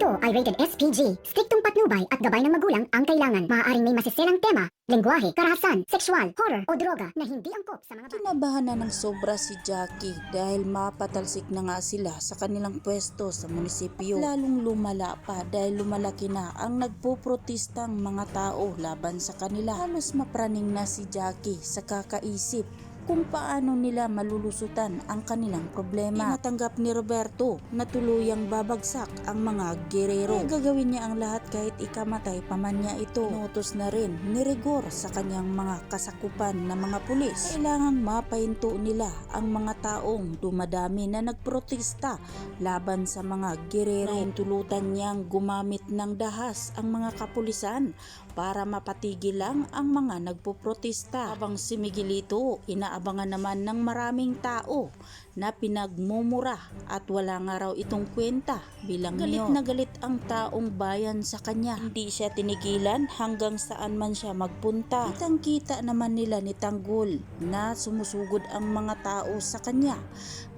Ito ay rated SPG. Striktong patnubay at gabay ng magulang ang kailangan. Maaaring may masiselang tema, lengguwahe, karahasan, sexual, horror o droga na hindi angkop sa mga bata. Kinabahan na ng sobra si Jackie dahil mapatalsik na nga sila sa kanilang pwesto sa munisipyo. Lalong lumala pa dahil lumalaki na ang nagpoprotestang mga tao laban sa kanila. Halos mapraning na si Jackie sa kakaisip kung paano nila malulusutan ang kanilang problema. Natanggap ni Roberto na tuluyang babagsak ang mga gerero. Gagawin niya ang lahat kahit ikamatay pa man niya ito. Inutos na rin ni Rigor sa kanyang mga kasakupan na mga pulis. Kailangang mapahinto nila ang mga taong dumadami na nagprotesta laban sa mga gerero. Tulutan niyang gumamit ng dahas ang mga kapulisan para mapatigil lang ang mga nagpoprotesta. Habang si Miguelito inaabangan naman ng maraming tao na pinagmumura at wala nga raw itong kwenta bilang galit na galit ang taong bayan sa kanya. Hindi siya tinigilan hanggang saan man siya magpunta. Kitang-kita naman nila ni Tanggol na sumusugod ang mga tao sa kanya,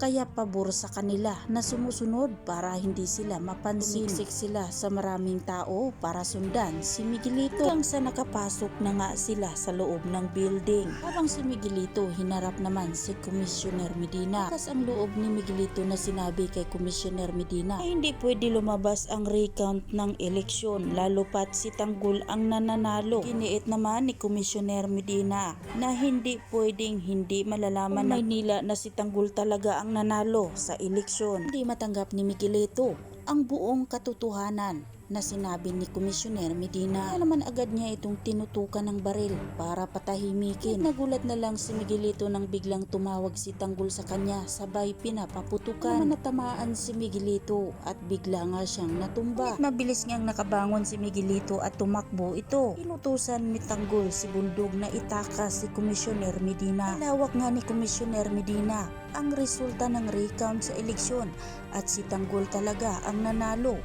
kaya pabor sa kanila na sumusunod para hindi sila mapansin. Tumiksik sila sa maraming tao para sundan si Miguelito hanggang sa nakapasok na nga sila sa loob ng building. Habang si Miguelito, hinarap naman si Commissioner Medina. Ang loob ni Miguelito na sinabi kay Commissioner Medina ay hindi pwede lumabas ang recount ng eleksyon lalo pat si Tanggol ang nananalo. Giniit naman ni Commissioner Medina na hindi pwedeng hindi malalaman ng Maynila na si Tanggol talaga ang nanalo sa eleksyon. Hindi matanggap ni Miguelito ang buong katotohanan na sinabi ni Commissioner Medina. Kaya naman agad niya itong tinutukan ng baril para patahimikin. Nagulat na lang si Miguelito nang biglang tumawag si Tanggol sa kanya, sabay pinapaputukan. Naman natamaan si Miguelito at bigla nga siyang natumba. Mabilis ngang nakabangon si Miguelito at tumakbo ito. Inutusan ni Tanggol si Bundog na itakas si Commissioner Medina. Ilawak nga ni Commissioner Medina ang resulta ng recount sa eleksyon at si Tanggol talaga ang nanalo.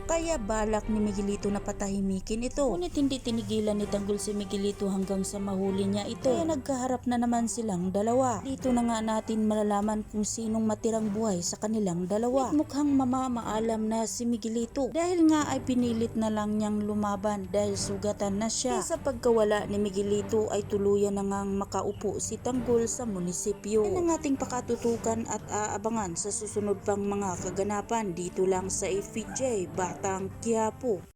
Kaya balak ni Miguelito na patahimikin ito. Ngunit hindi tinigilan ni Tanggol si Miguelito hanggang sa mahuli niya ito. Kaya nagkaharap na naman silang dalawa. Dito na nga natin malalaman kung sinong matirang buhay sa kanilang dalawa. Mukhang mamamaalam na si Miguelito dahil nga ay pinilit na lang niyang lumaban dahil sugatan na siya. Kaya sa pagkawala ni Miguelito ay tuluyan na ngang makaupo si Tanggol sa munisipyo. Yan ang ating pakatutukan at aabangan sa susunod pang mga kaganapan dito lang sa FJ Batang Quiapo.